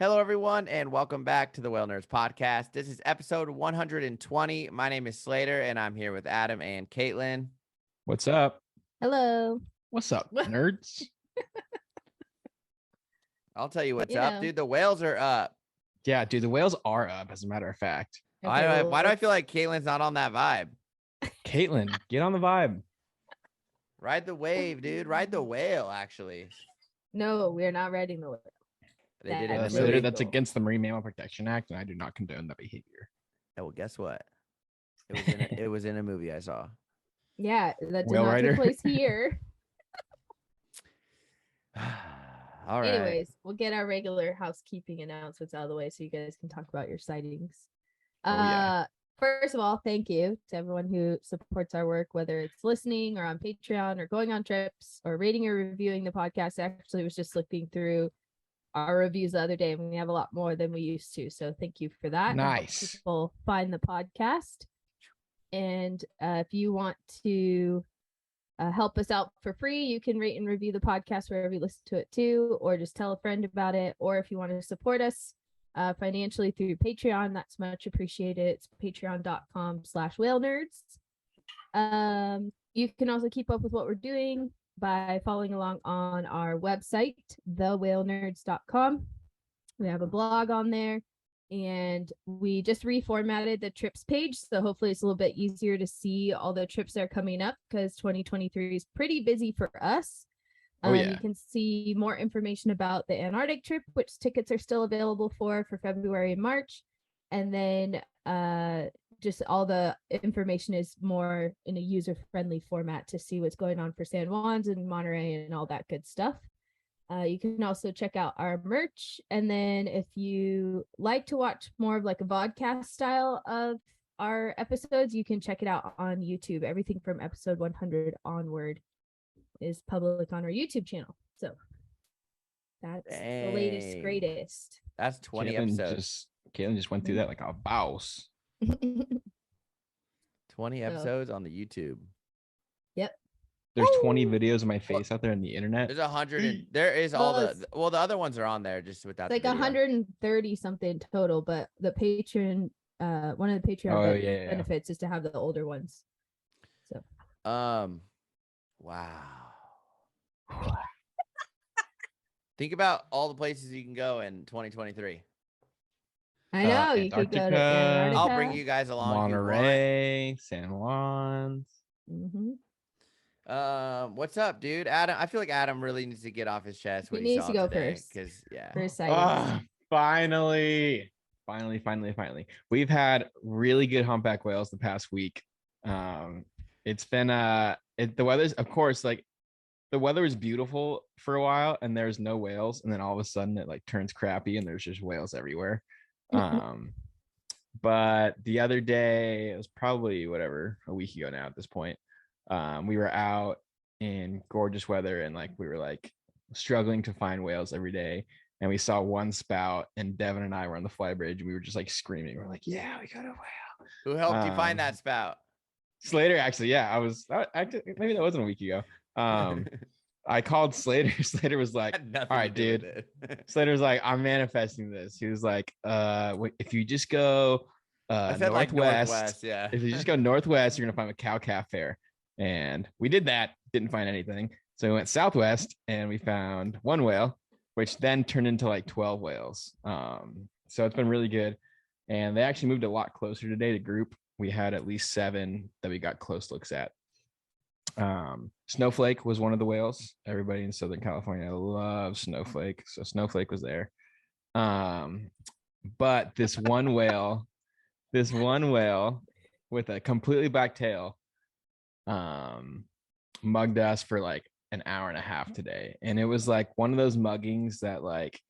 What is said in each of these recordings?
Hello, everyone, and welcome back to the Whale Nerds Podcast. This is episode 120. My name is Slater, and I'm here with Adam and Caitlin. What's up? Hello. What's up, nerds? I'll tell you what's up, dude. The whales are up. Yeah, dude, the whales are up, as a matter of fact. Okay, why do I feel like Caitlin's not on that vibe? Caitlin, get on the vibe. Ride the wave, dude. Ride the whale, actually. No, we're not riding the whale. They did it in the Slater, movie. that's against the Marine Mammal Protection Act, and I do not condone that behavior. Oh, well, guess what? It was in a movie I saw. Yeah, that did Whale not rider? take place here. All right. Anyways, we'll get our regular housekeeping announcements out of the way so you guys can talk about your sightings. Yeah. First of all, thank you to everyone who supports our work, whether it's listening or on Patreon or going on trips or rating or reviewing the podcast. I actually was just looking through our reviews the other day, and we have a lot more than we used to. So thank you for that. Nice. People find the podcast. And if you want to help us out for free, you can rate and review the podcast wherever you listen to it too, or just tell a friend about it. Or if you want to support us financially through Patreon, that's much appreciated. It's patreon.com/whalenerds. You can also keep up with what we're doing by following along on our website, thewhalenerds.com. We have a blog on there, and we just reformatted the trips page, so hopefully it's a little bit easier to see all the trips that are coming up, because 2023 is pretty busy for us. You can see more information about the Antarctic trip, which tickets are still available for February and March, and then just all the information is more in a user-friendly format to see what's going on for San Juan's and Monterey and all that good stuff. You can also check out our merch, and then if you like to watch more of like a vodcast style of our episodes, you can check it out on YouTube. Everything from episode 100 onward is public on our YouTube channel. So that's the latest, greatest. That's 20 episodes. Caitlin just went through that like a boss. 20 episodes on the YouTube. Yep. There's 20 videos of my face out there on the internet. There's 100 and there is all the other ones are on there just without like 130 something total, but the Patreon one of the Patreon benefits is to have the older ones. So wow. Think about all the places you can go in 2023. I know you could go to Antarctica. I'll bring you guys along. Monterey, San Juan. What's up, dude? Adam, I feel like Adam really needs to get off his chest. He needs to go today, first. Because Finally. We've had really good humpback whales the past week. It's been the weather's, of course, like the weather is beautiful for a while and there's no whales, and then all of a sudden it like turns crappy and there's just whales everywhere. But the other day, it was probably a week ago now at this point. We were out in gorgeous weather and like we were like struggling to find whales every day, and we saw one spout, and Devin and I were on the flybridge and we were just like screaming. We're like, yeah, we got a whale. Who helped you find that spout? Slater, actually. Yeah, maybe that wasn't a week ago. I called Slater. Slater was like, all right, dude. Slater was like, I'm manifesting this. He was like, if you just go northwest, like northwest, yeah. If you just go northwest, you're gonna find a cow-calf fair. And we did that, didn't find anything. So we went southwest and we found one whale, which then turned into like 12 whales. So it's been really good. And they actually moved a lot closer today to group. We had at least 7 that we got close looks at. Snowflake was one of the whales. Everybody in Southern California loves Snowflake. So Snowflake was there. But this one whale with a completely black tail mugged us for like an hour and a half today. And it was like one of those muggings that like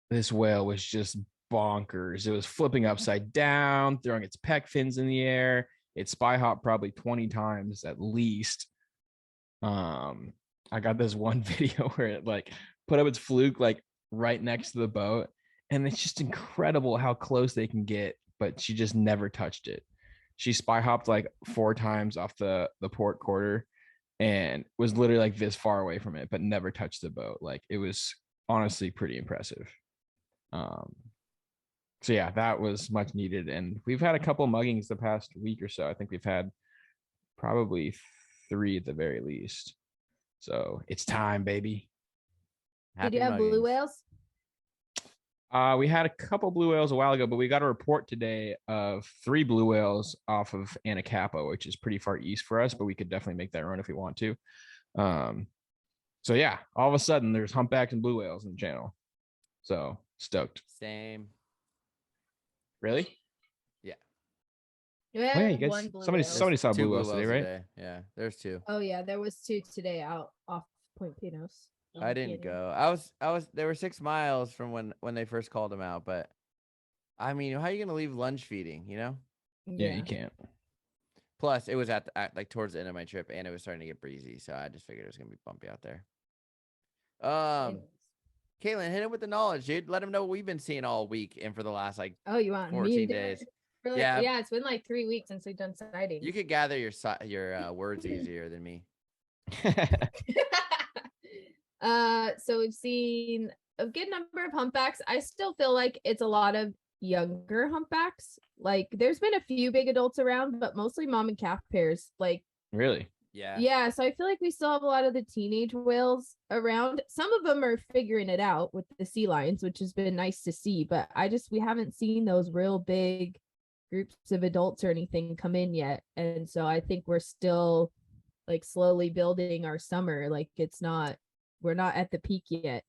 this whale was just bonkers. It was flipping upside down, throwing its pec fins in the air. It spy hopped probably 20 times at least. I got this one video where it like put up its fluke like right next to the boat, and it's just incredible how close they can get, but she just never touched it. She spy hopped like 4 times off the port quarter and was literally like this far away from it, but never touched the boat. Like it was honestly pretty impressive. So yeah, that was much needed. And we've had a couple muggings the past week or so. I think we've had probably 3 at the very least. So it's time, baby. Did you have blue whales? We had a couple blue whales a while ago, but we got a report today of 3 blue whales off of Anacapa, which is pretty far east for us, but we could definitely make that run if we want to. So yeah, all of a sudden there's humpbacks and blue whales in the channel. So stoked. Same. Really? Yeah. Yeah, Oh, yeah, you guys. Somebody saw blue whales today, right? Today. Yeah, there's 2. Oh yeah, there was 2 today out off Point Pinos. I didn't go. I was. They were 6 miles from when they first called them out, but I mean, how are you gonna leave lunge feeding? You know. Yeah, you can't. Plus, it was at like towards the end of my trip, and it was starting to get breezy, so I just figured it was gonna be bumpy out there. Caitlin, hit him with the knowledge, dude. Let him know what we've been seeing all week and for the last like you want 14 days. Really? Yeah, it's been like 3 weeks since we've done sightings. You could gather your words easier than me. So we've seen a good number of humpbacks. I still feel like it's a lot of younger humpbacks. Like there's been a few big adults around, but mostly mom and calf pairs. Like really? Yeah. So I feel like we still have a lot of the teenage whales around. Some of them are figuring it out with the sea lions, which has been nice to see. But we haven't seen those real big groups of adults or anything come in yet. And so I think we're still like slowly building our summer. Like we're not at the peak yet.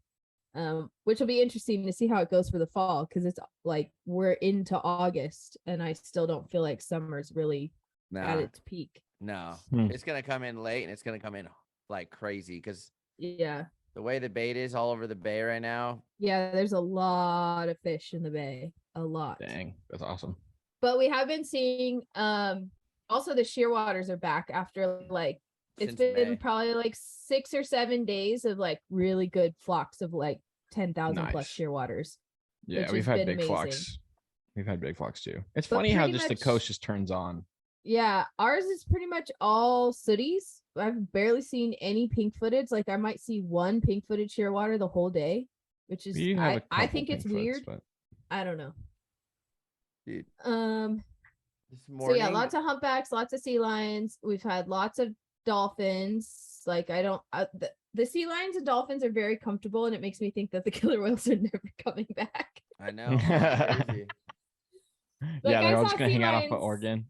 Which will be interesting to see how it goes for the fall, because it's like we're into August and I still don't feel like summer's really at its peak. No, it's gonna come in late and it's gonna come in like crazy because the way the bait is all over the bay right now. Yeah, there's a lot of fish in the bay, a lot. Dang, that's awesome. But we have been seeing also the shearwaters are back after like it's been probably like 6 or 7 days of like really good flocks of like 10,000 plus shearwaters. Yeah, we've had big flocks. We've had big flocks too. It's funny how just the coast just turns on. Yeah, ours is pretty much all sooties. I've barely seen any pink-footeds. Like I might see 1 pink-footed shearwater the whole day, which is I think it's weird. But... I don't know. Dude. So yeah, lots of humpbacks, lots of sea lions. We've had lots of dolphins. Like the sea lions and dolphins are very comfortable, and it makes me think that the killer whales are never coming back. I know. Crazy. Yeah, they're all just gonna hang out off of Oregon.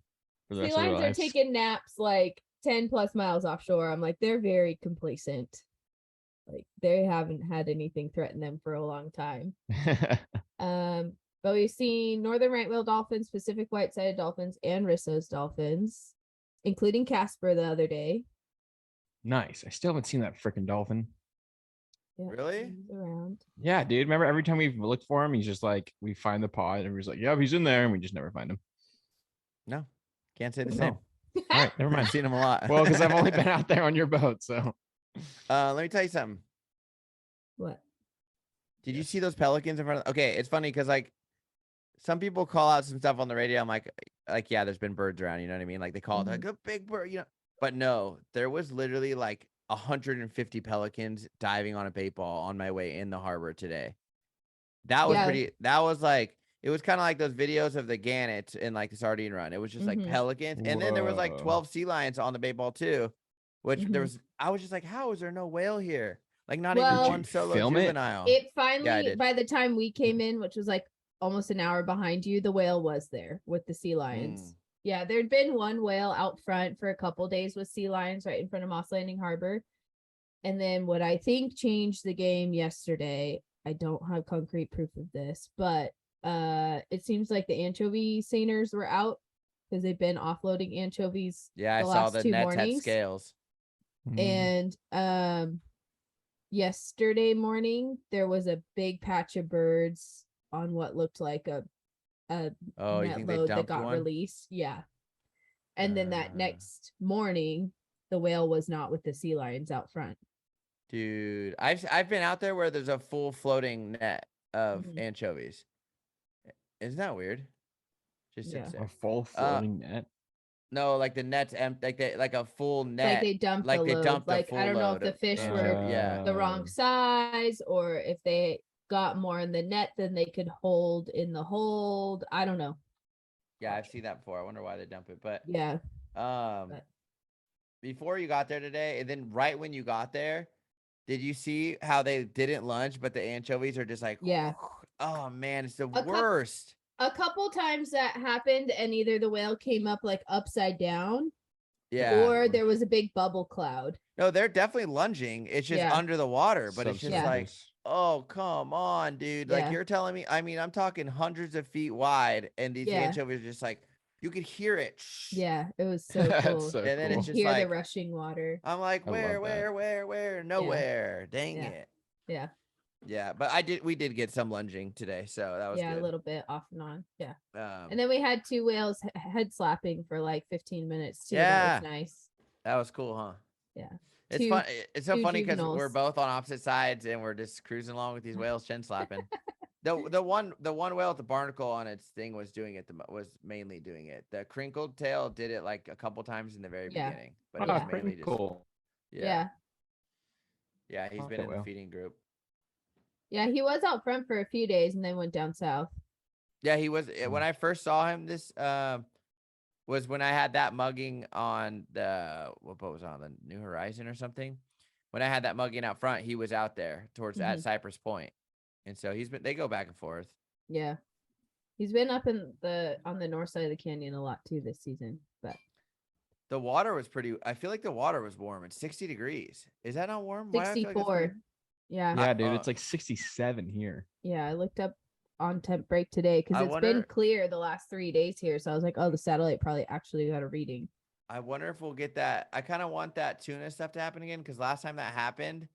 Sea lions are taking naps like 10 plus miles offshore. I'm like, they're very complacent. Like they haven't had anything threaten them for a long time. But we've seen northern right whale dolphins, Pacific white-sided dolphins, and Risso's dolphins, including Casper the other day. Nice. I still haven't seen that freaking dolphin. Yeah, really? Around. Yeah, dude. Remember every time we've looked for him, he's just like, we find the pod and we're just like, yeah, he's in there, and we just never find him. No, can't say the same. All right, never mind. I've seen him a lot. Well, because I've only been out there on your boat, so. Let me tell you something. What? Did you see those pelicans in front of? Okay, it's funny because like some people call out some stuff on the radio. I'm like, yeah, there's been birds around. You know what I mean? Like they call it like a big bird, you know. But no, there was literally like 150 pelicans diving on a bait ball on my way in the harbor today. That was pretty. That was like. It was kind of like those videos of the gannets in like the sardine run. It was just like pelicans. And then there was like 12 sea lions on the bait ball too, which I was just like, how is there no whale here? Like not even one solo juvenile. It finally, by the time we came in, which was like almost an hour behind you, the whale was there with the sea lions. Yeah, there'd been one whale out front for a couple days with sea lions right in front of Moss Landing Harbor. And then what I think changed the game yesterday, I don't have concrete proof of this, but it seems like the anchovy seiners were out because they've been offloading anchovies. Yeah, I saw the nets had scales. And yesterday morning there was a big patch of birds on what looked like a net load that got released. Yeah. And then that next morning the whale was not with the sea lions out front. Dude, I've been out there where there's a full floating net of anchovies. Isn't that weird? Just a full floating net. No, like the net's empty, like a full net. Like they dumped the load. Like I don't know if the fish were the wrong size or if they got more in the net than they could hold in the hold. I don't know. Yeah, I've seen that before. I wonder why they dump it. But Yeah. but before you got there today, and then right when you got there, did you see how they didn't lunge, but the anchovies are just like, yeah. Oh man, it's the A worst. A couple times that happened, and either the whale came up like upside down, or there was a big bubble cloud. No, they're definitely lunging. It's just under the water, but it's just like, oh, come on, dude. Like you're telling me, I mean, I'm talking hundreds of feet wide, and these anchovies are just like, you could hear it. Yeah, it was so cool. So and then cool. it's just hear like the rushing water. I'm like, where? Nowhere. Dang it. Yeah. Yeah, but we did get some lunging today, so that was good. A little bit off and on. Yeah. And then we had 2 whales head slapping for like 15 minutes too. That was nice. That was cool, huh? Yeah. It's fun. It's so funny because we're both on opposite sides and we're just cruising along with these whales chin slapping. The one whale with the barnacle on its thing was doing it. Was mainly doing it. The crinkled tail did it like a couple times in the very beginning, but it was mainly just cool. Yeah, he's been in the feeding group. Yeah, he was out front for a few days and then went down south. Yeah, he was. When I first saw him, this was when I had that mugging on the what boat was on the New Horizon or something. When I had that mugging out front, he was out there towards at Cypress Point, and so they go back and forth. Yeah, he's been up on the north side of the canyon a lot too this season. But the water was pretty. I feel like the water was warm. It's 60 degrees. Is that not warm? 64. Yeah, dude, it's like 67 here. Yeah, I looked up on temp break today because it's been clear the last 3 days here. So I was like, oh, the satellite probably actually got a reading. I wonder if we'll get that. I kind of want that tuna stuff to happen again because last time that happened,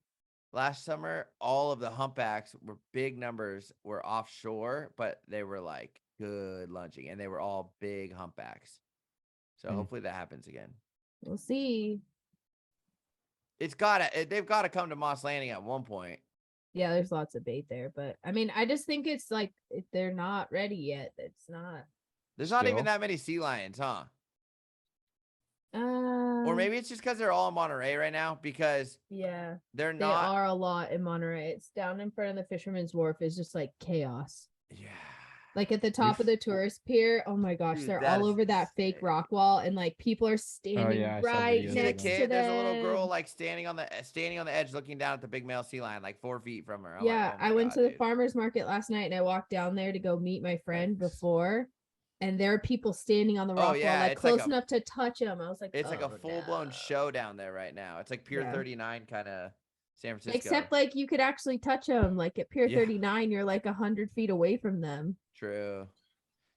last summer, all of the humpbacks were big numbers, were offshore, but they were like good lunging and they were all big humpbacks. So hopefully that happens again. We'll see. They've got to come to Moss Landing at one point. Yeah, there's lots of bait there, but I mean, I just think it's like if they're not ready yet. It's not. There's not even that many sea lions, huh? Or maybe it's just because they're all in Monterey right now because they're not. They are a lot in Monterey. It's down in front of the Fisherman's Wharf. It's just like chaos. Yeah. Like at the top of the tourist pier, oh my gosh, dude, they're all over that fake rock wall, and like people are standing right next to them. There's a little girl like standing on the edge, looking down at the big male sea lion, like 4 feet from her. I went to the farmer's market last night, and I walked down there to go meet my friend before, and there are people standing on the rock wall, like close enough to touch them. I was like, it's like a full blown show down there right now. It's like Pier 39 kind of. San Francisco. Except like you could actually touch them. Like at Pier 39, you're like 100 feet away from them. True.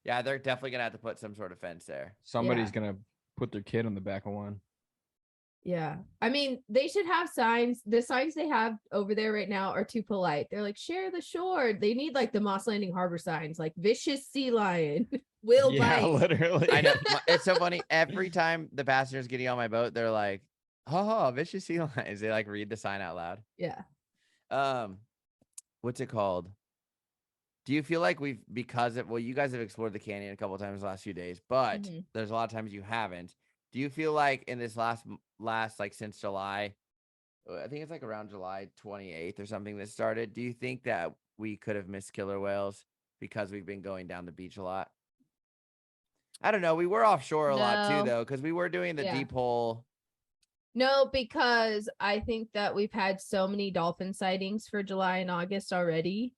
Yeah, they're definitely gonna have to put some sort of fence there. Somebody's gonna put their kid on the back of one. Yeah, I mean they should have signs. The signs they have over there right now are too polite. They're like share the shore. They need like the Moss Landing Harbor signs, like vicious sea lion will bite. Literally. I know. It's so funny. Every time the passengers getting on my boat, they're like, "Oh, vicious sea lions." They like read the sign out loud. Yeah. What's it called? Do you feel like you guys have explored the canyon a couple of times the last few days, but there's a lot of times you haven't. Do you feel like in this last like since July, I think it's like around July 28th or something that started, do you think that we could have missed killer whales because we've been going down the beach a lot? I don't know. We were offshore a lot too, though, because we were doing the deep hole. No, because I think that we've had so many dolphin sightings for July and August already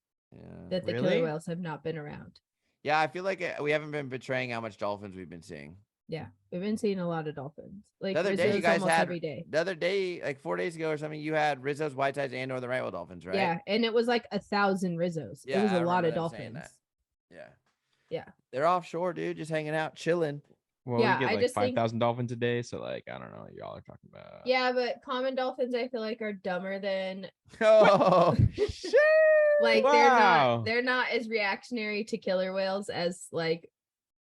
that the killer whales have not been around. Yeah, I feel like we haven't been betraying how much dolphins we've been seeing. Yeah, we've been seeing a lot of dolphins. Like the other day, you guys had every day. The other day, like 4 days ago or something, you had Rizzo's, whitesides, and northern right whale dolphins, right? Yeah, and it was like 1,000 Rizzos. Yeah, it was a lot of dolphins. Yeah, they're offshore, dude, just hanging out, chilling. Well, we get like 5,000 dolphins a day, so like I don't know what y'all are talking about. Yeah, but common dolphins I feel like are dumber than shit. Like they're not as reactionary to killer whales as like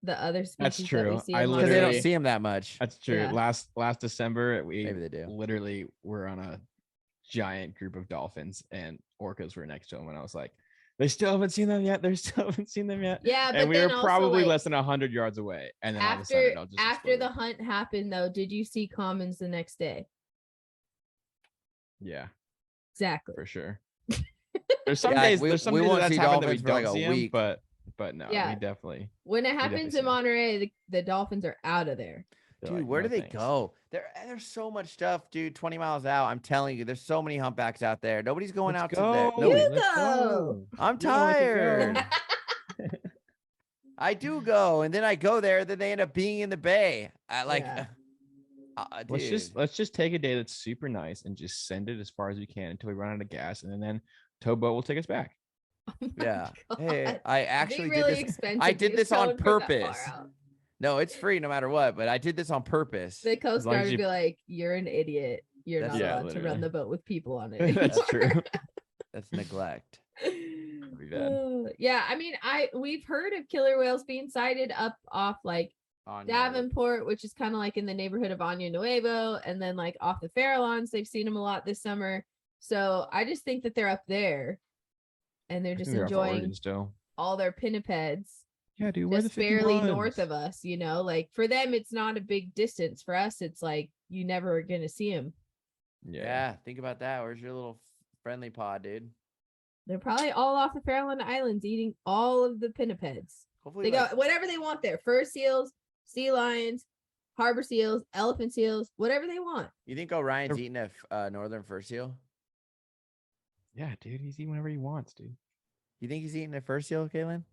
the other species. That's true. That we see because they don't see them that much. That's true. Yeah. Last December, we maybe they do. Literally were on a giant group of dolphins, and orcas were next to them, and I was like, they still haven't seen them yet. Yeah, but and we then were probably like, less than 100 yards away. And then after the hunt happened, though, did you see commons the next day? Yeah, exactly, for sure. There's some Yeah, days. we There's some days won't that's see happened that we dolphins for, like, don't a see them, week. but no, Yeah. we definitely. When it definitely happens see in 'em. Monterey, the dolphins are out of there. They're Dude, like, where "No, do they thanks." go? There's so much stuff, dude. 20 miles out. I'm telling you, there's so many humpbacks out there. Nobody's going Let's out go. to there. Nobody. You go. I'm You're the one to tired. go. I do go, and then I go there. Then they end up being in the bay. I like, Yeah. dude. Let's just take a day that's super nice and just send it as far as we can until we run out of gas, and then towboat will take us back. Oh my Yeah. Hey, God. I It'd be actually really did this. expensive I to did get this on towed for that far purpose. out. No, it's free no matter what. But I did this on purpose. The Coast As long as Guard would you- be like, "You're an idiot. You're That's- not Yeah, allowed to run literally. the boat with people on it." That's true. That's neglect. be bad. Yeah, I mean, we've heard of killer whales being sighted up off like On Davenport, which is kind of like in the neighborhood of Año Nuevo, and then like off the Farallones, they've seen them a lot this summer. So I just think that they're up there, and they're I just think they're off Oregon enjoying still. all their pinnipeds. Yeah, dude. Where the Just barely 51s? north of us, you know, like for them it's not a big distance. For us it's like you never are gonna see them. Yeah, think about that. Where's your little friendly pod, dude? They're probably all off the Farallon Islands eating all of the pinnipeds. Hopefully, They like, got whatever they want there: fur seals, sea lions, harbor seals, elephant seals, whatever they want. you think Orion's eating a northern fur seal? Yeah, dude. He's eating whatever he wants, dude. You think he's eating a fur seal, Caitlin?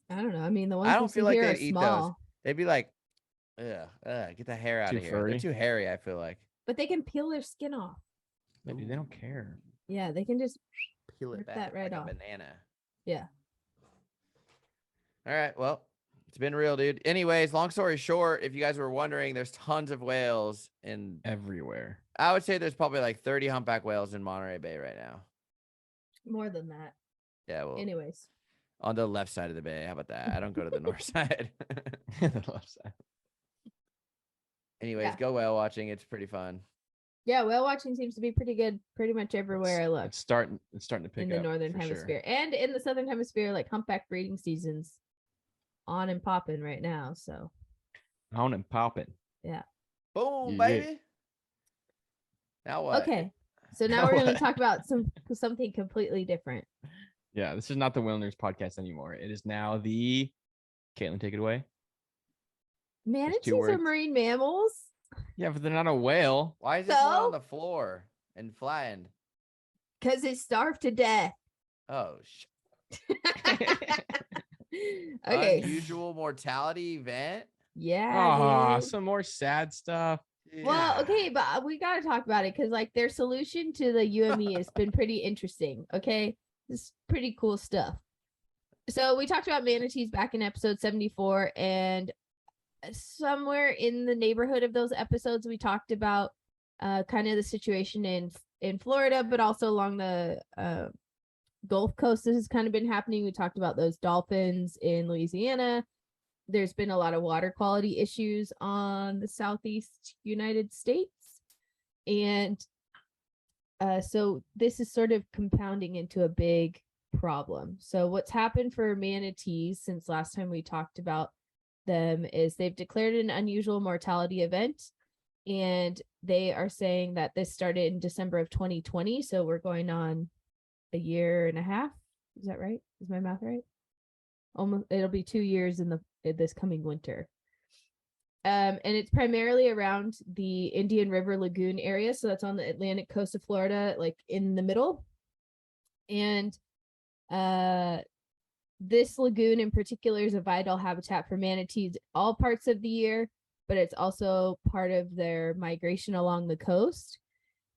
I don't know. I mean, the ones I we don't see feel like here are they'd eat those. small, They'd be like, ugh, get the hair out Too of here. furry? They're too hairy, I feel like. but they can peel their skin off. Yeah, dude, they don't care. Yeah, they can just Peel Rip it back that right like off. a banana. yeah. All right, well, it's been real, dude. Anyways, long story short, if you guys were wondering, there's tons of whales in. Everywhere. I would say there's probably like 30 humpback whales in Monterey Bay right now. More than that. Yeah, well, Anyways, on the left side of the bay. How about that? I don't go to the north side. The left side. Anyways, Yeah. go whale watching. It's pretty fun. yeah, whale watching seems to be pretty good pretty much everywhere I look. It's starting to pick In the up northern for sure. hemisphere and in the southern hemisphere, like humpback breeding seasons on and popping right now. So On and popping. Boom, Yeah. baby. Now what? okay, so now we're going to What? talk about something completely different. Yeah, this is not the Whale Nerds podcast anymore. It is now the Caitlin, take it away. Manatees are words. marine mammals. Yeah, but they're not a whale. Why is this one So? on the floor and flattened? Because they starve to death. Oh, Okay. Unusual mortality event. Yeah. Dude. Some more sad stuff. Well, Yeah. okay, but we got to talk about it because, like, their solution to the UME has been pretty interesting. Okay, this is pretty cool stuff. So we talked about manatees back in episode 74, and somewhere in the neighborhood of those episodes, we talked about kind of the situation in Florida, but also along the Gulf Coast. This has kind of been happening. We talked about those dolphins in Louisiana. There's been a lot of water quality issues on the Southeast United States. And so this is sort of compounding into a big problem. So what's happened for manatees since last time we talked about them is they've declared an unusual mortality event. And they are saying that this started in December of 2020. So we're going on a year and a half. Is that right? Is my math right? Almost, it'll be 2 years in this coming winter. And it's primarily around the Indian River Lagoon area. So that's on the Atlantic coast of Florida, like in the middle. And this lagoon in particular is a vital habitat for manatees all parts of the year, but it's also part of their migration along the coast.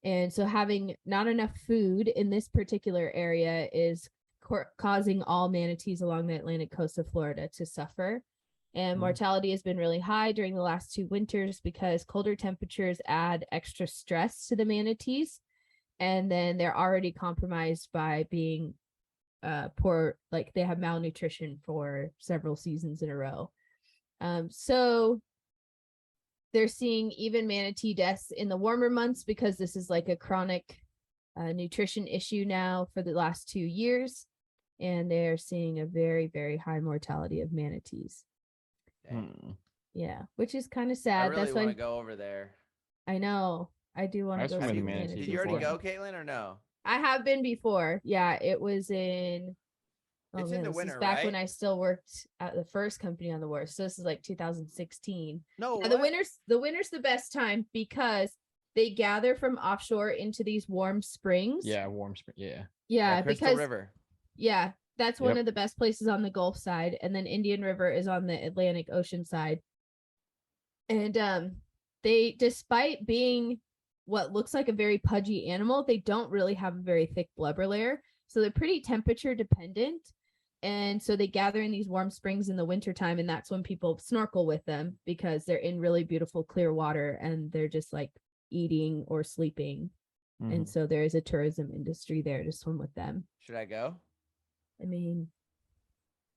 And so having not enough food in this particular area is causing all manatees along the Atlantic coast of Florida to suffer. And mortality has been really high during the last 2 winters because colder temperatures add extra stress to the manatees. And then they're already compromised by being poor, like they have malnutrition for several seasons in a row. So they're seeing even manatee deaths in the warmer months because this is like a chronic nutrition issue now for the last 2 years. And they're seeing a very, very high mortality of manatees. Yeah, which is kind of I sad. really That's want why to go over there. I know. I do want I to swim go with see the the manatees Did you already before. go, Caitlin, or no? I have been before. Yeah, it was in. Oh It's man, in the this winter, is back when right? I still worked at the first company on the wharf. So this is like 2016. No, Yeah, what? the winter's the best time because they gather from offshore into these warm springs. Yeah, warm spring. Yeah. Yeah, Crystal because River. yeah, that's one Yep. of the best places on the Gulf side, and then Indian River is on the Atlantic Ocean side. And they, despite being what looks like a very pudgy animal, they don't really have a very thick blubber layer. So they're pretty temperature dependent. And so they gather in these warm springs in the wintertime, and that's when people snorkel with them because they're in really beautiful clear water and they're just like eating or sleeping. And Mhm. so there is a tourism industry there to swim with them. Should I go? I mean,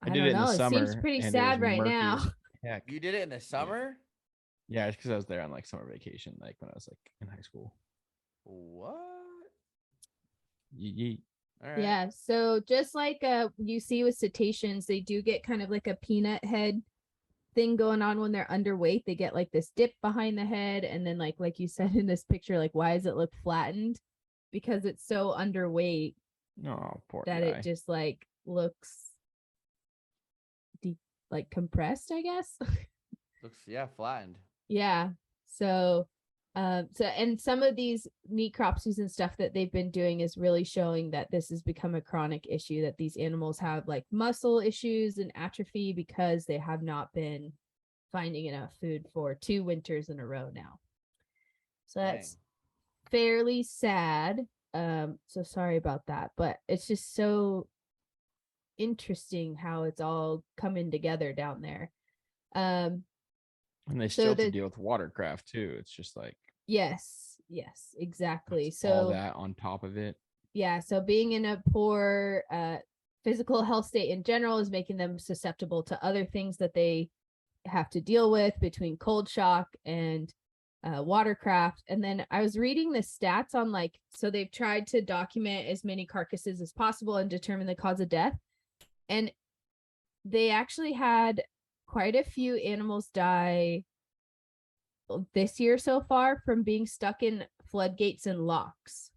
I I did don't it in know. the It summer. seems pretty and it was sad right murky now. as heck. You did it in the summer? Yeah, it's because I was there on like summer vacation, like when I was like in high school. What? Yeet. All right. Yeah. So just like you see with cetaceans, they do get kind of like a peanut head thing going on when they're underweight. They get like this dip behind the head, and then like you said in this picture, like why does it look flattened? Because it's so underweight Oh, poor that guy. it just like looks deep, like compressed, I guess. Looks flattened. Yeah. So and some of these necropsies and stuff that they've been doing is really showing that this has become a chronic issue, that these animals have like muscle issues and atrophy because they have not been finding enough food for 2 winters in a row now. So that's fairly sad. So sorry about that, but it's just so interesting how it's all coming together down there. And they So still have to deal with watercraft too. It's just like yes, exactly. So all that on top of it. yeah, so being in a poor physical health state in general is making them susceptible to other things that they have to deal with, between cold shock and watercraft. And then I was reading the stats on like, so they've tried to document as many carcasses as possible and determine the cause of death. And they actually had quite a few animals die this year so far from being stuck in floodgates and locks,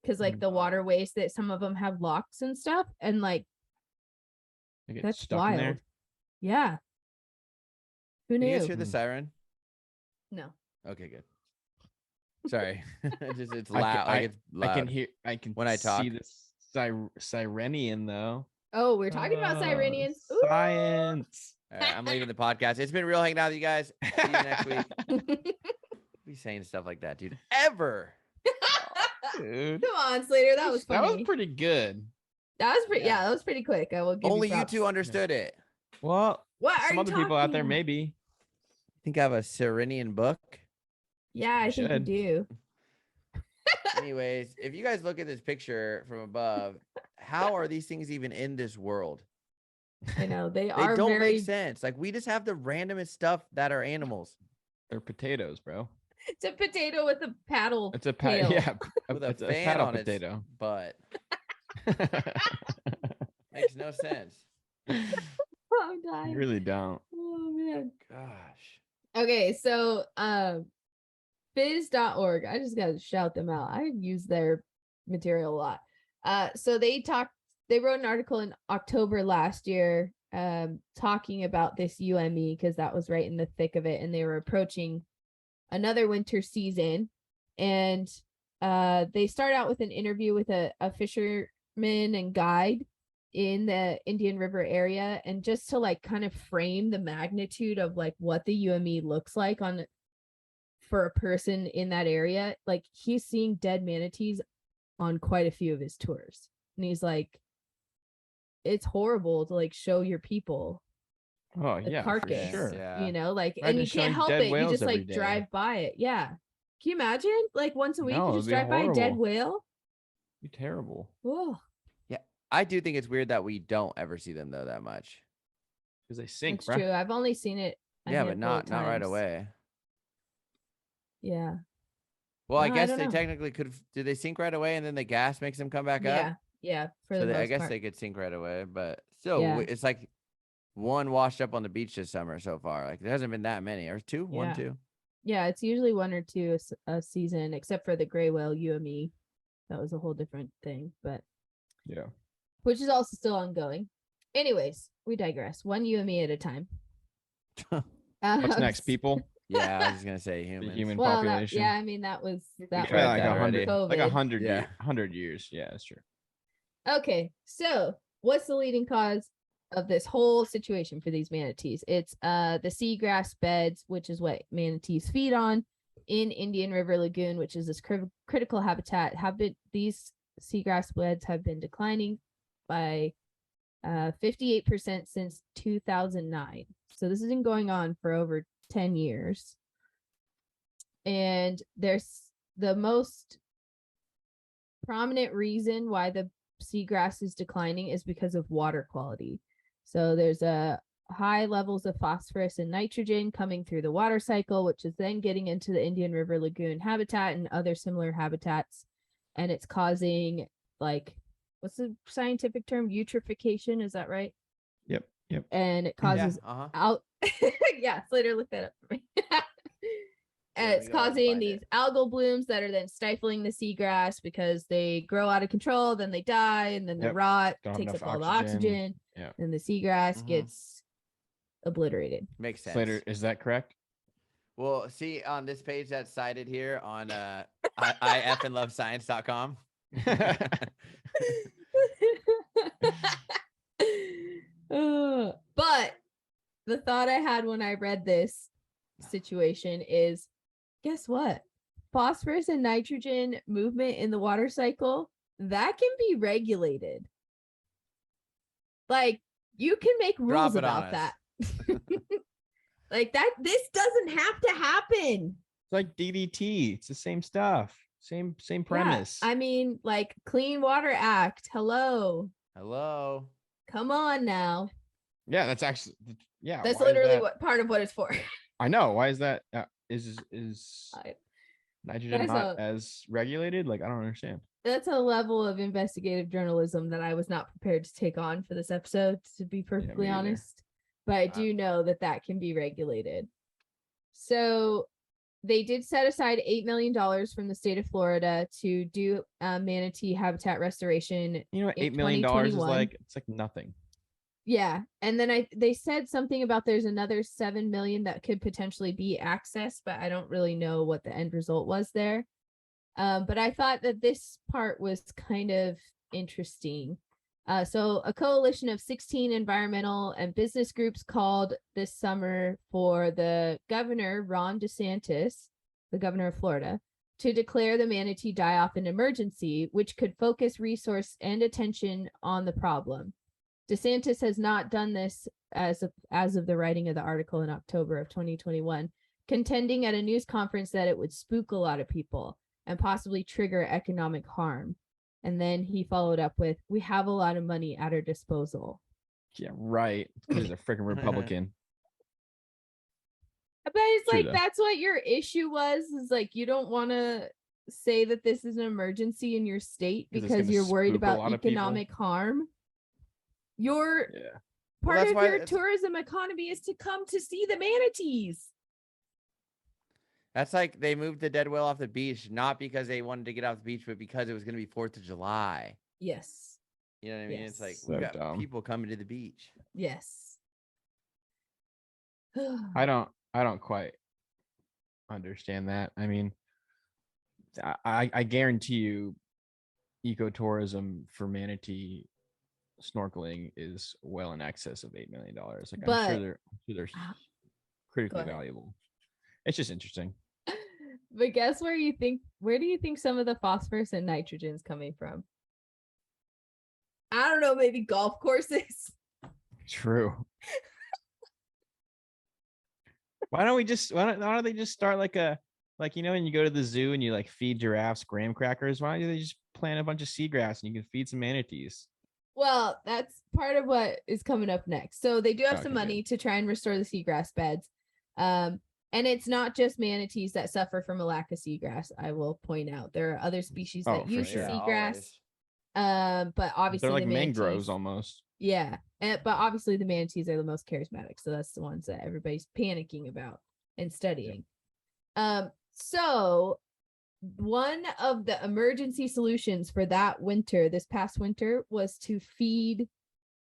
because like the waterways, that some of them have locks and stuff, and like They get that's stuck wild. in there. Yeah, who Can knew? you guys hear the siren? No. Okay, good. Sorry. It's I loud. can- It's loud. I can when I talk. see this Sirenian though. Oh, we're talking about Sirenians. Ooh. Science. All right, I'm leaving the podcast. It's been real hanging out with you guys. See you next week. Be saying stuff like that, dude. Ever. Dude. Come on, Slater. That was funny. That was pretty good. That was pretty. Yeah. Yeah, that was pretty quick. I will give Only you you props. two understood it. Well, What are some you other people out there talking about? maybe. Think I have a Serenian book. Yeah, I think you should. do. Anyways, if you guys look at this picture from above, how are these things even in this world? I know they They are don't very. make sense. Like, we just have the randomest stuff that are animals. They're potatoes, bro. It's a potato with a paddle. It's a tail. yeah, With a it's a fan paddle on its potato. butt. Makes no sense. Oh, I'm You dying. really don't. Oh man. Gosh. Okay, so fizz.org. I just gotta shout them out. I use their material a lot. So they wrote an article in October last year talking about this UME, because that was right in the thick of it, and they were approaching another winter season. And they start out with an interview with a fisherman and guide in the Indian River area, and just to like kind of frame the magnitude of like what the UME looks like for a person in that area. Like, he's seeing dead manatees on quite a few of his tours, and he's like, it's horrible to like show your people Oh the yeah, carcass, for sure. Yeah. you know, like, Imagine and you showing can't help dead it. You whales just every like day. drive by it. Yeah. Can you imagine like once a week No, you it'd just be drive by a dead horrible. whale? You're terrible. Oh, I do think it's weird that we don't ever see them though that much. Because they sink, that's bro. true. I've only seen it. Yeah, but not right times. away. Yeah. Well, I No, I guess don't they know. technically could. Do they sink right away and then the gas makes them come back up? Yeah. For So the most I guess part. they could sink right away, but still, Yeah. it's like one washed up on the beach this summer so far. Like, there hasn't been that many, or two, Yeah. 1, 2. Yeah, it's usually 1 or 2 a season, except for the gray whale UME. That was a whole different thing, but Yeah. which is also still ongoing. Anyways, we digress. One you and me at a time. What's next, people? Yeah, I was just gonna say The humans. human Well, population. yeah, I mean that was that tried was that already. COVID. like 100 Yeah. 100 years. Yeah, that's true. Okay, so what's the leading cause of this whole situation for these manatees? It's the seagrass beds, which is what manatees feed on in Indian River Lagoon, which is this critical habitat. These seagrass beds have been declining by 58% since 2009. So this has been going on for over 10 years. And there's the most prominent reason why the seagrass is declining is because of water quality. So there's a high levels of phosphorus and nitrogen coming through the water cycle, which is then getting into the Indian River Lagoon habitat and other similar habitats. And it's causing, like, what's the scientific term? Eutrophication, is that right? Yep. And it causes out yeah, Slater, look that up for me. And Let it's me go ahead and causing find these it. algal blooms that are then stifling the seagrass because they grow out of control, then they die, and then they Yep. rot, Don't have takes up enough all the oxygen. oxygen, Yeah. and the seagrass Mhm. gets obliterated. Makes sense. Slater, is that correct? Well, see on this page that's cited here on ifandlovescience.com. But the thought I had when I read this situation is, guess what? Phosphorus and nitrogen movement in the water cycle, that can be regulated. Like, you can make Drop rules it on about us. that. Like that, this doesn't have to happen. It's like DDT. It's the same stuff. Same premise. Yeah, I mean, like, Clean Water Act. Hello. Hello. Come on now. Yeah, that's actually That's why is literally that- what part of what it's for. I know. Why is that? Is nitrogen That's not as regulated? Like, I don't understand. That's a level of investigative journalism that I was not prepared to take on for this episode, to be perfectly me either. honest. But I do know that that can be regulated. So they did set aside $8 million from the state of Florida to do manatee habitat restoration. You know what? in $8 million is 2021. like. It's like nothing. Yeah, and then they said something about there's another 7 million that could potentially be accessed, but I don't really know what the end result was there. But I thought that this part was kind of interesting. So a coalition of 16 environmental and business groups called this summer for the governor, Ron DeSantis, the governor of Florida, to declare the manatee die-off an emergency, which could focus resource and attention on the problem. DeSantis has not done this as of the writing of the article in October of 2021, contending at a news conference that it would spook a lot of people and possibly trigger economic harm. And then he followed up with, "We have a lot of money at our disposal." Yeah, right. Because he's a freaking Republican. But it's True, like, though. that's what your issue was, is like, you don't want to say that this is an emergency in your state 'Cause it's because gonna you're worried spook a about lot of people. economic harm. Your Yeah. part that's of why your it's- tourism economy is to come to see the manatees. That's like they moved the dead whale off the beach, not because they wanted to get off the beach, but because it was going to be 4th of July. Yes. You know what I mean? It's like Yes. we've So got dumb. people coming to the beach. Yes. I don't quite understand that. I mean, I guarantee you, ecotourism for manatee snorkeling is well in excess of $8 million. Like, I'm But- sure they're critically ahead. valuable. It's just interesting. But guess where do you think some of the phosphorus and nitrogen is coming from? I don't know, maybe golf courses. True. Why don't they just start like when you go to the zoo and you like feed giraffes graham crackers? Why don't they just plant a bunch of seagrass and you can feed some manatees? Well, that's part of what is coming up next. So they do have some Okay, money to try and restore the seagrass beds. And it's not just manatees that suffer from a lack of seagrass. I will point out there are other species that for use sure. the Yeah, seagrass. always. But obviously They're like the mangroves manatees, almost. yeah. But obviously the manatees are the most charismatic, so that's the ones that everybody's panicking about and studying. So one of the emergency solutions for that winter, this past winter, was to feed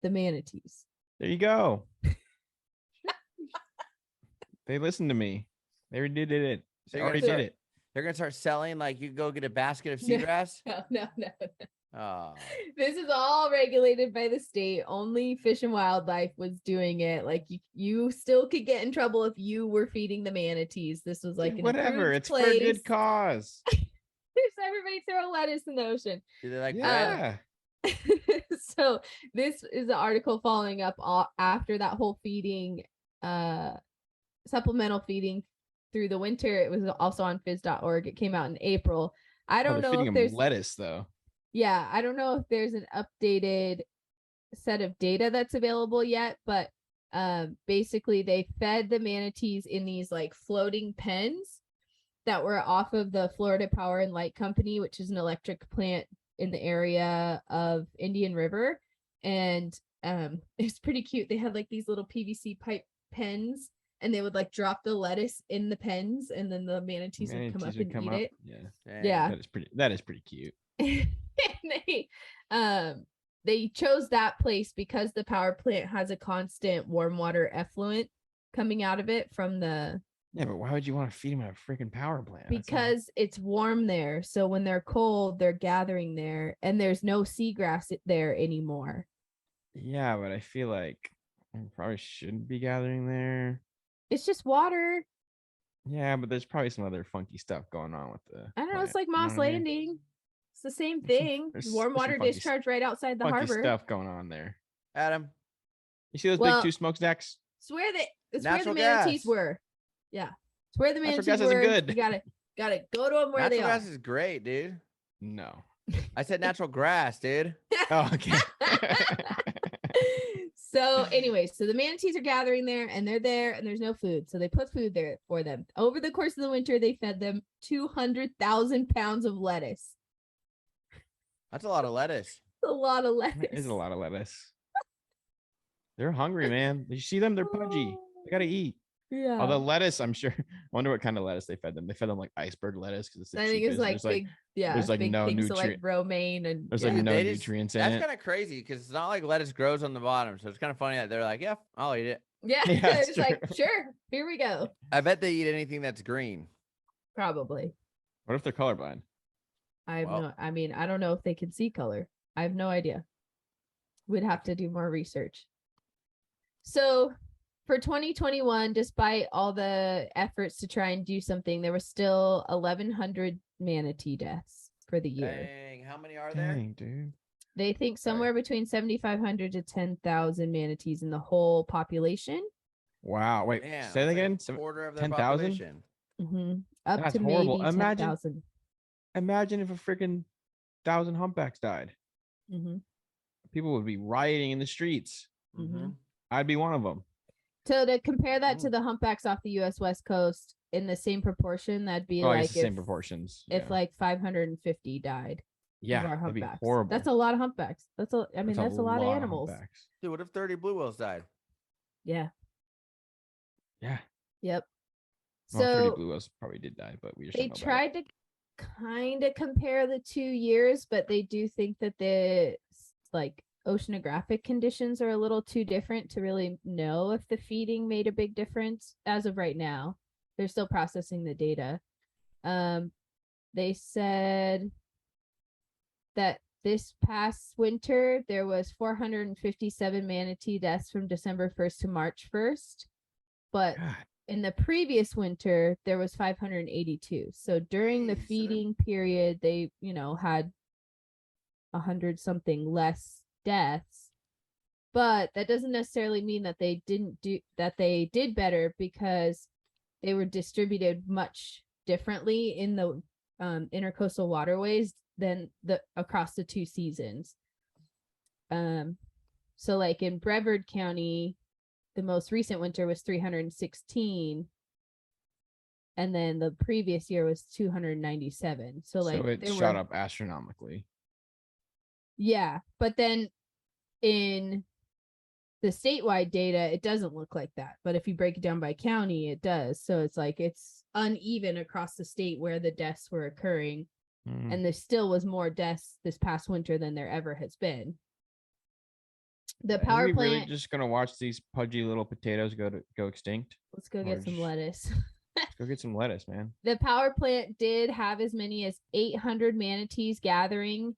the manatees. There you go. They listened to me. They already did it. So They you're already gonna did it. They're gonna start selling, like, you go get a basket of seagrass. No. Oh, This is all regulated by the state. Only Fish and Wildlife was doing it. Like you still could get in trouble if you were feeding the manatees. This was like an Whatever. approved It's for a place. good cause. There's everybody throw lettuce in the ocean. do they like bread? Yeah. So this is an article following up after that whole feeding, supplemental feeding through the winter. It was also on phys.org. It came out in April. I don't know feeding if them there's lettuce though. Yeah, I don't know if there's an updated set of data that's available yet, but basically they fed the manatees in these like floating pens that were off of the Florida Power and Light Company, which is an electric plant in the area of Indian River. And it's pretty cute. They had like these little PVC pipe pens, and they would like drop the lettuce in the pens, and then the manatees would come up and eat it. Yeah. Dang. Yeah. That is pretty cute. And they chose that place because the power plant has a constant warm water effluent coming out of it from the Yeah, but why would you want to feed them at a freaking power plant? because it's warm there. So when they're cold, they're gathering there, and there's no seagrass there anymore. Yeah, but I feel like I probably shouldn't be gathering there. It's just water. Yeah, but there's probably some other funky stuff going on with the I don't know. It's plant, like you know Moss what I mean? Landing. It's the same There's some- thing. there's Warm some water funky discharge right outside the Funky harbor. stuff going on there. Adam, You see those Well, big two smokestacks? It's where the Natural manatees gas. were. Yeah, it's where the Natural manatees gas isn't were. good. You gotta go to them where natural they gas are. is great, dude. No. I said natural grass, dude. Oh, okay. So anyway, so the manatees are gathering there, and they're there, and there's no food. So they put food there for them. Over the course of the winter, they fed them 200,000 pounds of lettuce. That's a lot of lettuce. A lot of lettuce. That is a lot of lettuce. They're hungry, man. You see them? They're pudgy. They gotta eat. Yeah. Although lettuce, I'm sure. Wonder what kind of lettuce they fed them. They fed them like iceberg lettuce because it's the I think it's cheapest. like big, there's like big no things, so like nutrient- romaine and There's yeah. like no They just- nutrients in That's it. kind of crazy because it's not like lettuce grows on the bottom. So it's kind of funny that they're like, yeah, I'll eat it. Yeah, Yeah, it's it's like true. sure, here we go. I bet they eat anything that's green. Probably. What if they're colorblind? I have Well- no. I mean, I don't know if they can see color. I have no idea. We'd have to do more research. So, for 2021, despite all the efforts to try and do something, there were still 1,100 manatee deaths for the year. Dang, how many are there? Dang, dude. They think somewhere between 7,500 to 10,000 manatees in the whole population. Wow. Wait, Damn, say that it's like again. a quarter of their 10,000? population. Up That's to horrible. maybe Imagine- 10,000. Imagine if a freaking 1,000 humpbacks died. Mm-hmm. People would be rioting in the streets. Mm-hmm. I'd be one of them. So to compare that to Mm. the humpbacks off the U.S. West Coast in the same proportion, that'd be Oh, I like guess the same proportions. if yeah. like 550 died. Of Yeah, our that'd be humpbacks. horrible. That's a lot of humpbacks. That's a. I mean, that's a lot of animals. humpbacks. Dude, what if 30 blue whales died? Yeah. Yeah. Yep. Well, 30 So blue whales probably did die, but we just they don't know about it. tried to kind of compare the 2 years, but they do think that the like oceanographic conditions are a little too different to really know if the feeding made a big difference as of right now. They're still processing the data. They said that this past winter there was 457 manatee deaths from December 1st to March 1st, but God, in the previous winter there was 582. So during the Jeez. feeding period they had 100 something less deaths, but that doesn't necessarily mean that they did better, because they were distributed much differently in the intercoastal waterways than across the 2 seasons. So like in Brevard County, the most recent winter was 316, and then the previous year was 297. So like it there shot were, up astronomically. yeah, but then in the statewide data it doesn't look like that, but if you break it down by county it does. So it's like it's uneven across the state where the deaths were occurring. Mm. And there still was more deaths this past winter than there ever has been. The power Are we plant. really just gonna watch these pudgy little potatoes go extinct? Let's go Or get some just- lettuce. Let's go get some lettuce, man. The power plant did have as many as 800 manatees gathering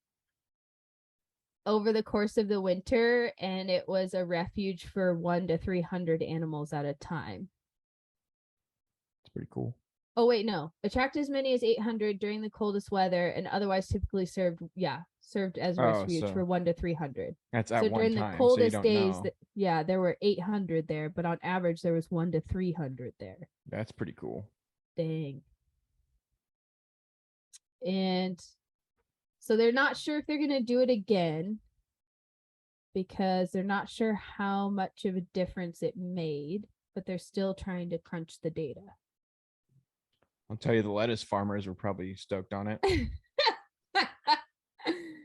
over the course of the winter, and it was a refuge for 100 to 300 animals at a time. It's pretty cool. Oh, wait, no. Attract as many as 800 during the coldest weather and otherwise typically served as a refuge for 100 to 300. That's at So one during time. the coldest so you days, don't know. there were 800 there, but on average, there was 100 to 300 there. That's pretty cool. Dang. And so they're not sure if they're going to do it again because they're not sure how much of a difference it made, but they're still trying to crunch the data. I'll tell you, the lettuce farmers were probably stoked on it. I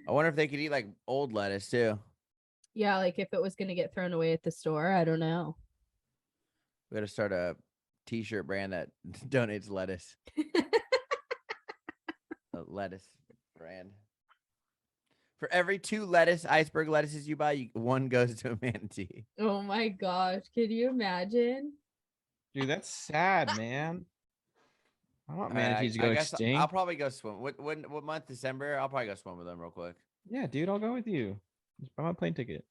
wonder if they could eat like old lettuce too. Yeah, like if it was going to get thrown away at the store, I don't know. We got to start a t-shirt brand that donates lettuce. A lettuce brand. For every 2 iceberg lettuces you buy, one goes to a manatee. Oh my gosh, can you imagine? Dude, that's sad, man. I want manatees to I go guess extinct. I'll probably go swim. What month? December? I'll probably go swim with them real quick. Yeah, dude, I'll go with you. Just buy my plane ticket.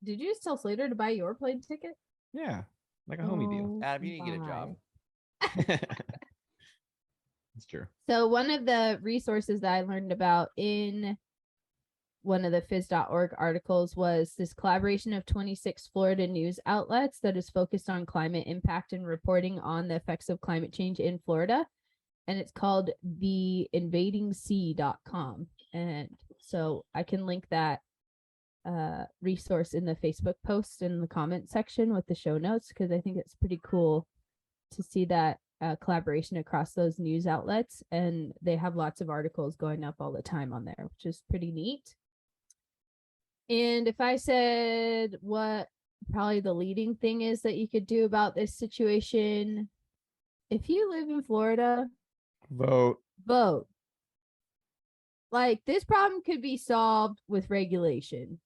Did you just tell Slater to buy your plane ticket? Yeah, like a homie deal. Adam, you need to get a job. It's true. So one of the resources that I learned about in one of the phys.org articles was this collaboration of 26 Florida news outlets that is focused on climate impact and reporting on the effects of climate change in Florida. And it's called theinvadingsea.com. And so I can link that resource in the Facebook post in the comment section with the show notes, because I think it's pretty cool to see that collaboration across those news outlets. And they have lots of articles going up all the time on there, which is pretty neat. And if I said what probably the leading thing is that you could do about this situation, if you live in Florida, Vote. Like, this problem could be solved with regulation.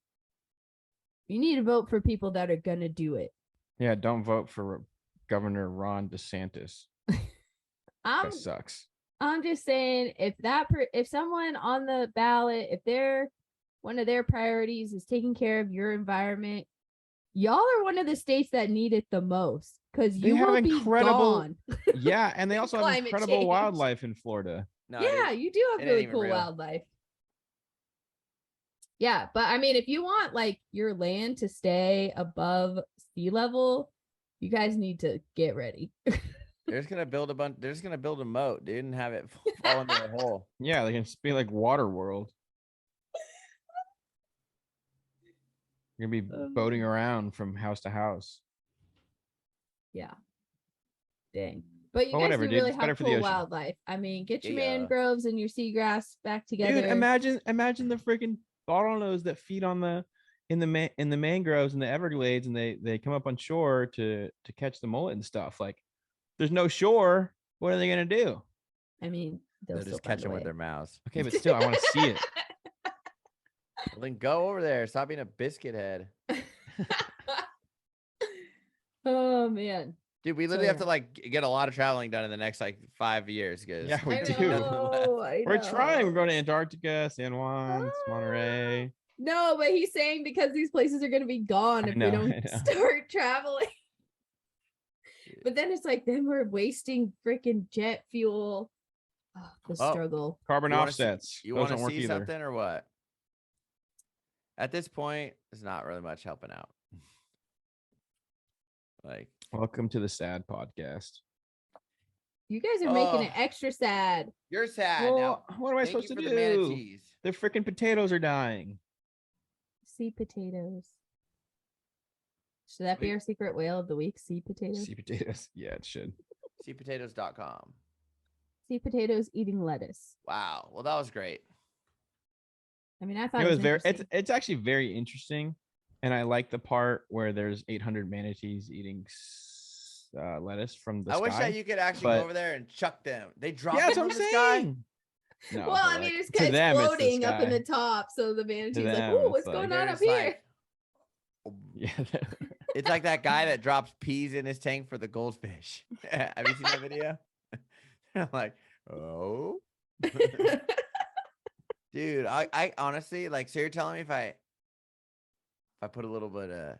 You need to vote for people that are going to do it. Yeah, don't vote for Governor Ron DeSantis. That sucks. I'm just saying, if someone on the ballot, if one of their priorities is taking care of your environment, y'all are one of the states that need it the most, because you will be gone. Yeah, and they also have incredible wildlife in Florida. No, yeah, you do have really cool wildlife. Yeah, but I mean, if you want like your land to stay above sea level, you guys need to get ready. They're just gonna build a bunch. They're just gonna build a moat, dude, and have it fall into a hole. Yeah, they can just be like Water World. You're gonna be boating around from house to house. Yeah. Dang. But you Well, guys whatever, do dude. really It's better have for the cool ocean. wildlife. I mean, get your Yeah. mangroves and your seagrass back together. Dude, imagine the freaking bottlenose that feed on in the mangroves and the Everglades, and they come up on shore to catch the mullet and stuff. Like, there's no shore. What are they gonna do? I mean, They'll just catch them with their mouths. Okay, but still, I want to see it. Well, then go over there. Stop being a biscuit head. Oh man. Dude, we literally have to like get a lot of traveling done in the next like 5 years. Cause Yeah, we I do. know, I We're know. trying. We're going to Antarctica, San Juan, Monterey. No, but he's saying because these places are going to be gone if we don't start traveling. But then it's like, then we're wasting freaking jet fuel. Oh, the struggle. Carbon offsets. You want to see something or what? At this point, it's not really much helping out. Like, welcome to the sad podcast. You guys are making it extra sad. You're sad. Well, now, what am I supposed to do? The manatees. The freaking potatoes are dying. Sea potatoes. Should that be our secret whale of the week? Sea potatoes? Sea potatoes. Yeah, it should. Seapotatoes.com. Sea potatoes eating lettuce. Wow. Well, that was great. I mean, I thought it was very. interesting. It's actually very interesting, and I like the part where there's 800 manatees eating lettuce from the I sky. wish that you could actually but- go over there and chuck them. They drop Yeah, that's them what from I'm the sky. saying. No, Well, but, I mean, like, it's, to it's them, the floating up in the sky. top, so the manatee's like, them, "Oh, it's what's like- going They're on up just here?" like, Yeah. it's like that guy that drops peas in his tank for the goldfish. Have you seen that video? I'm like, oh, dude. I honestly like. So you're telling me if I put a little bit of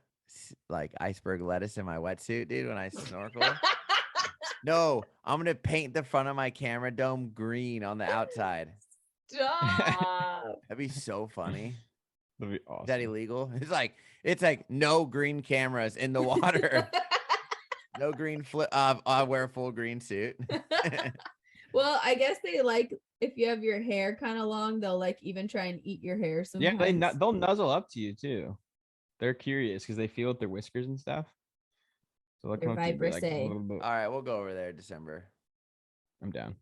like iceberg lettuce in my wetsuit, dude, when I snorkel? No, I'm gonna paint the front of my camera dome green on the outside. Stop. That'd be so funny. That'd be Is that awesome. illegal? It's like no green cameras in the water. No green flip. I wear a full green suit. Well, I guess they like if you have your hair kind of long, they'll like even try and eat your hair sometimes. Yeah, they'll nuzzle up to you too. They're curious because they feel with their whiskers and stuff. So they'll Their come up to you and be like, vibrissae. "Blah, blah, blah." All right, we'll go over there December. I'm down.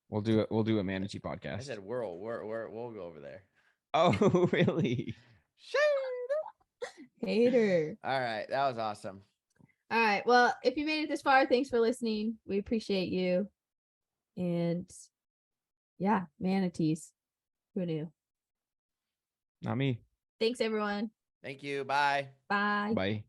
We'll do a manatee I podcast. said we'll go over there. Oh, really? Hater. All right, that was awesome. All right. Well, if you made it this far, thanks for listening. We appreciate you. And yeah, manatees. Who knew? Not me. Thanks, everyone. Thank you. Bye. Bye. Bye.